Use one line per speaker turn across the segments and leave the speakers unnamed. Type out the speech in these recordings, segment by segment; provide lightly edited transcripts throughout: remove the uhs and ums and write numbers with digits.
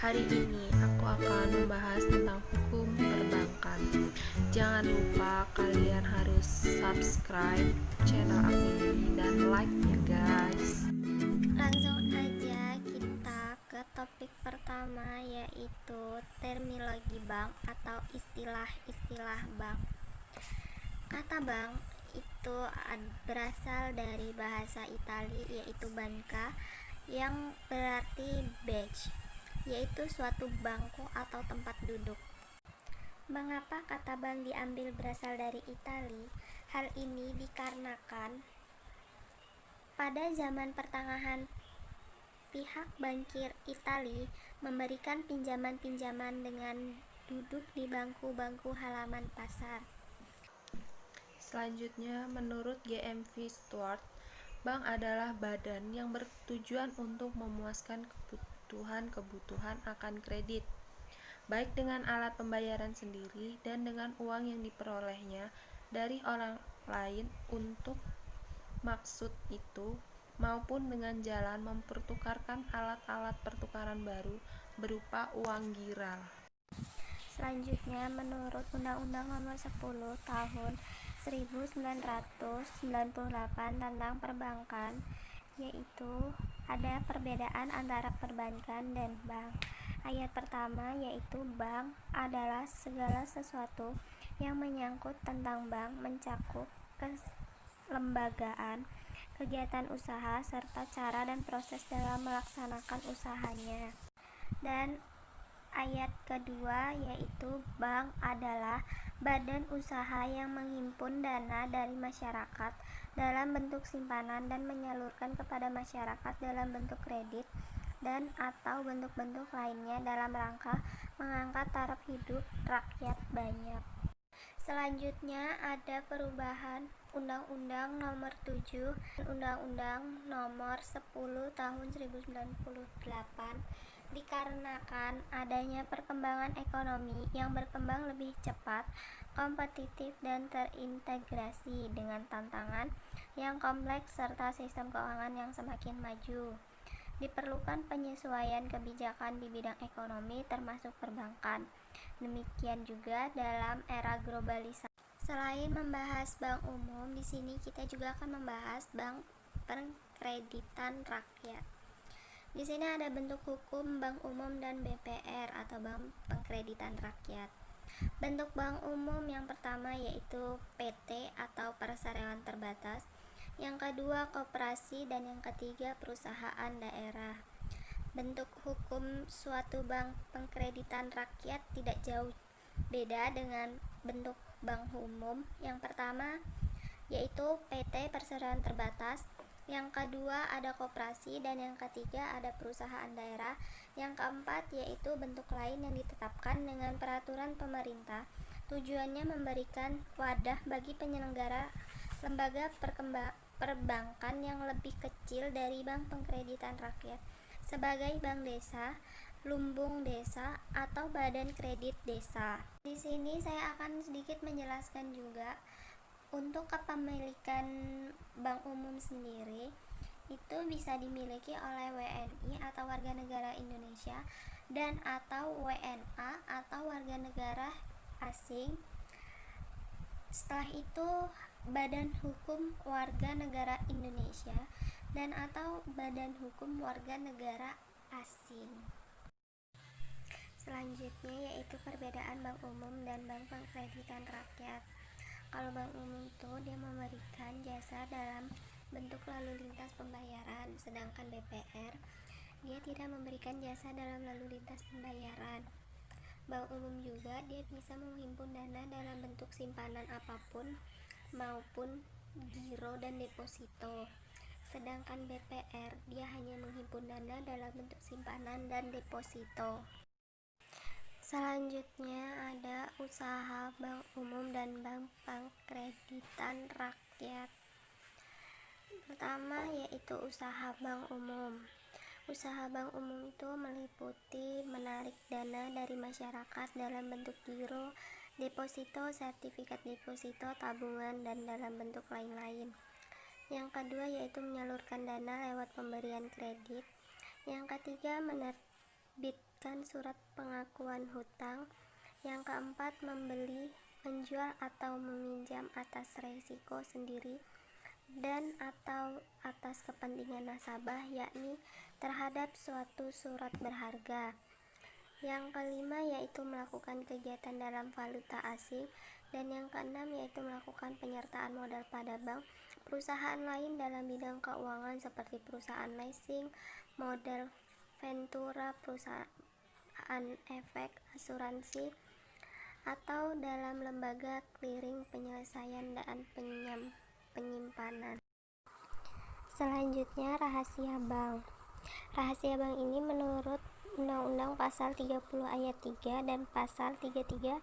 Hari ini aku akan membahas tentang hukum perbankan. Jangan lupa kalian harus subscribe channel aku ini dan like ya guys.
Langsung aja kita ke topik pertama, yaitu terminologi bank atau istilah-istilah bank. Kata bank itu berasal dari bahasa Italia, yaitu banca, yang berarti bench, yaitu suatu bangku atau tempat duduk. Mengapa kata bank diambil berasal dari Italia? Hal ini dikarenakan pada zaman pertengahan pihak bankir Italia memberikan pinjaman-pinjaman dengan duduk di bangku-bangku halaman pasar.
Selanjutnya, menurut GMV Stuart, bank adalah badan yang bertujuan untuk memuaskan kebutuhan akan kredit, baik dengan alat pembayaran sendiri dan dengan uang yang diperolehnya dari orang lain untuk maksud itu, maupun dengan jalan mempertukarkan alat-alat pertukaran baru berupa uang giral.
Selanjutnya, menurut Undang-Undang Nomor 10 Tahun 1998 tentang perbankan, yaitu ada perbedaan antara perbankan dan bank. Ayat pertama yaitu bank adalah segala sesuatu yang menyangkut tentang bank, mencakup kelembagaan, kegiatan usaha, serta cara dan proses dalam melaksanakan usahanya. Dan ayat kedua yaitu bank adalah badan usaha yang menghimpun dana dari masyarakat dalam bentuk simpanan dan menyalurkan kepada masyarakat dalam bentuk kredit dan atau bentuk-bentuk lainnya dalam rangka mengangkat taraf hidup rakyat banyak. Selanjutnya ada perubahan Undang-Undang Nomor 7 dan Undang-Undang Nomor 10 Tahun 1998 dikarenakan adanya perkembangan ekonomi yang berkembang lebih cepat, kompetitif, dan terintegrasi dengan tantangan yang kompleks serta sistem keuangan yang semakin maju. Diperlukan penyesuaian kebijakan di bidang ekonomi termasuk perbankan. Demikian juga dalam era globalisasi. Selain membahas bank umum, di sini kita juga akan membahas bank pengkreditan rakyat. Di sini ada bentuk hukum bank umum dan BPR atau bank pengkreditan rakyat. Bentuk bank umum yang pertama yaitu PT atau perseroan terbatas, yang kedua koperasi, dan yang ketiga perusahaan daerah. Bentuk hukum suatu bank pengkreditan rakyat tidak jauh beda dengan bentuk bank umum. Yang pertama yaitu PT perseroan terbatas, yang kedua ada koperasi, dan yang ketiga ada perusahaan daerah. Yang keempat yaitu bentuk lain yang ditetapkan dengan peraturan pemerintah. Tujuannya memberikan wadah bagi penyelenggara lembaga perbankan yang lebih kecil dari bank pengkreditan rakyat sebagai bank desa, lumbung desa, atau badan kredit desa. Di sini saya akan sedikit menjelaskan juga untuk kepemilikan bank umum sendiri itu bisa dimiliki oleh WNI atau warga negara Indonesia dan atau WNA atau warga negara asing. Setelah itu Badan Hukum Warga Negara Indonesia dan atau Badan Hukum Warga Negara Asing. Selanjutnya yaitu perbedaan bank umum dan bank pengkreditan rakyat. Kalau bank umum itu dia memberikan jasa dalam bentuk lalu lintas pembayaran, sedangkan BPR dia tidak memberikan jasa dalam lalu lintas pembayaran. Bank umum juga dia bisa menghimpun dana dalam bentuk simpanan apapun maupun giro dan deposito. Sedangkan BPR dia hanya menghimpun dana dalam bentuk simpanan dan deposito. Selanjutnya ada usaha bank umum dan bank pengkreditan rakyat. Pertama yaitu usaha bank umum. Usaha bank umum itu meliputi menarik dana dari masyarakat dalam bentuk giro, deposito, sertifikat deposito, tabungan, dan dalam bentuk lain-lain. Yang kedua yaitu menyalurkan dana lewat pemberian kredit. Yang ketiga menerbitkan menerbitkan surat pengakuan hutang. Yang keempat, membeli, menjual atau meminjam atas resiko sendiri dan atau atas kepentingan nasabah, yakni terhadap suatu surat berharga. Yang kelima yaitu melakukan kegiatan dalam valuta asing, dan yang keenam yaitu melakukan penyertaan modal pada bank, perusahaan lain dalam bidang keuangan seperti perusahaan leasing, modal ventura, perusahaan efek, asuransi, atau dalam lembaga clearing, penyelesaian dan penyimpanan. Selanjutnya, rahasia bank. Rahasia bank ini menurut Undang-Undang Pasal 30 Ayat 3 dan Pasal 33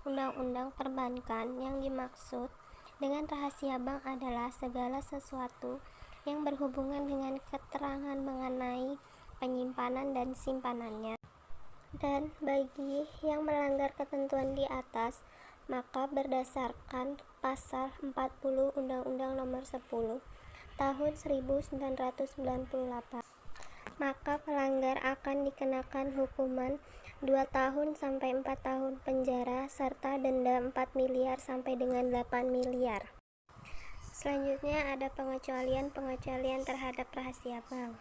Undang-Undang Perbankan, yang dimaksud dengan rahasia bank adalah segala sesuatu yang berhubungan dengan keterangan mengenai penyimpanan dan simpanannya. Dan bagi yang melanggar ketentuan di atas, maka berdasarkan Pasal 40 Undang-Undang Nomor 10 Tahun 1998, maka pelanggar akan dikenakan hukuman 2 tahun sampai 4 tahun penjara serta denda 4 miliar sampai dengan 8 miliar. Selanjutnya ada pengecualian terhadap rahasia bank.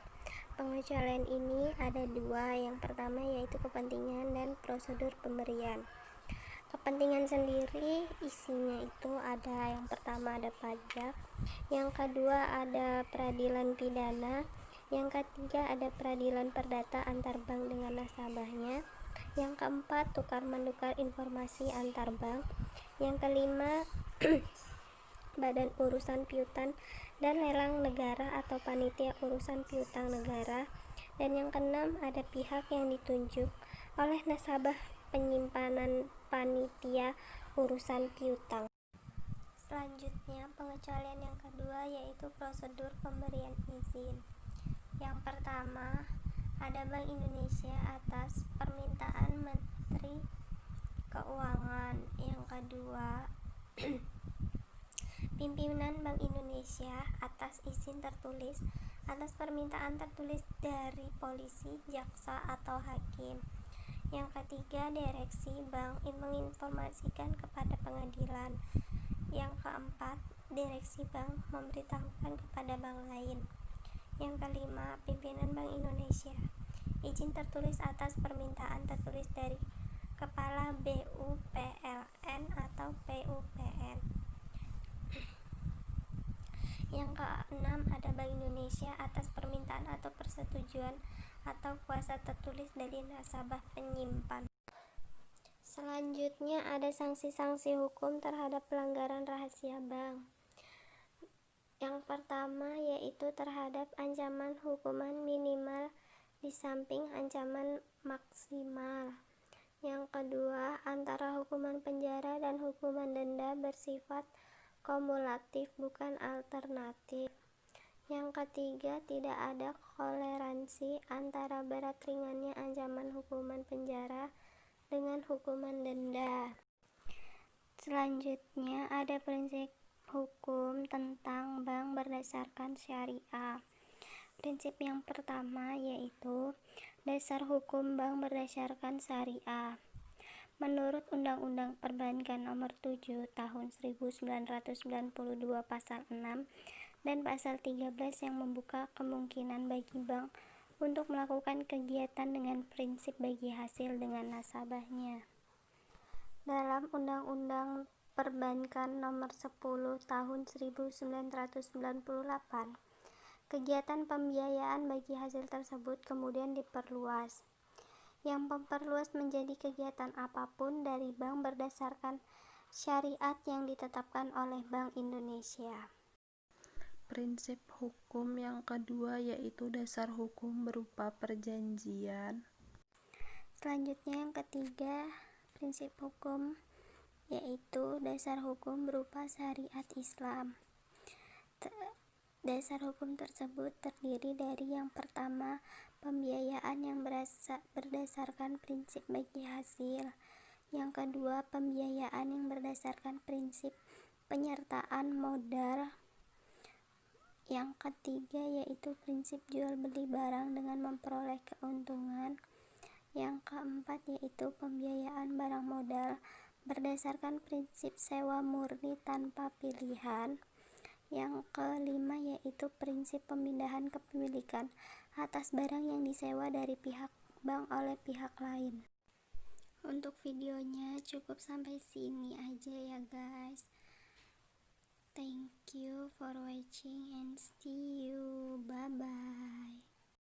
Pengecualian ini ada dua. Yang pertama yaitu kepentingan dan prosedur pemberian. Kepentingan sendiri isinya itu ada, yang pertama ada pajak, yang kedua ada peradilan pidana, yang ketiga ada peradilan perdata antar bank dengan nasabahnya, yang keempat tukar menukar informasi antar bank, yang kelima badan urusan piutang dan lelang negara atau panitia urusan piutang negara, dan yang keenam ada pihak yang ditunjuk oleh nasabah penyimpanan panitia urusan piutang. Selanjutnya, pengecualian yang kedua yaitu prosedur pemberian izin. Yang pertama, ada Bank Indonesia atas permintaan Menteri Keuangan. Yang kedua, pimpinan Bank Indonesia atas izin tertulis atas permintaan tertulis dari polisi, jaksa, atau hakim. Yang ketiga, direksi bank menginformasikan kepada pengadilan. Yang keempat, direksi bank memberitahukan kepada bank lain. Yang kelima, pimpinan Bank Indonesia izin tertulis atas permintaan tertulis dari Kepala BUPLN atau PUPN. Yang keenam, ada Bank Indonesia atas permintaan atau persetujuan atau kuasa tertulis dari nasabah penyimpan. Selanjutnya ada sanksi-sanksi hukum terhadap pelanggaran rahasia bank. Yang pertama yaitu terhadap ancaman hukuman minimal di samping ancaman maksimal. Yang kedua, antara hukuman penjara dan hukuman denda bersifat kumulatif bukan alternatif. Yang ketiga, tidak ada toleransi antara berat ringannya ancaman hukuman penjara dengan hukuman denda. Selanjutnya ada prinsip hukum tentang bank berdasarkan syariah. Prinsip yang pertama yaitu dasar hukum bank berdasarkan syariah. Menurut Undang-Undang Perbankan Nomor 7 Tahun 1992 Pasal 6 dan Pasal 13 yang membuka kemungkinan bagi bank untuk melakukan kegiatan dengan prinsip bagi hasil dengan nasabahnya. Dalam Undang-Undang Perbankan Nomor 10 Tahun 1998, kegiatan pembiayaan bagi hasil tersebut kemudian diperluas. Yang memperluas menjadi kegiatan apapun dari bank berdasarkan syariat yang ditetapkan oleh Bank Indonesia.
Prinsip hukum yang kedua yaitu dasar hukum berupa perjanjian.
Selanjutnya yang ketiga, prinsip hukum yaitu dasar hukum berupa syariat Islam. Dasar hukum tersebut terdiri dari yang pertama, pembiayaan yang berdasarkan prinsip bagi hasil. Yang kedua, pembiayaan yang berdasarkan prinsip penyertaan modal. Yang ketiga yaitu prinsip jual beli barang dengan memperoleh keuntungan. Yang keempat yaitu pembiayaan barang modal berdasarkan prinsip sewa murni tanpa pilihan. Yang kelima yaitu prinsip pemindahan kepemilikan atas barang yang disewa dari pihak bank oleh pihak lain. Untuk videonya cukup sampai sini aja ya guys. Thank you for watching and see you. Bye bye.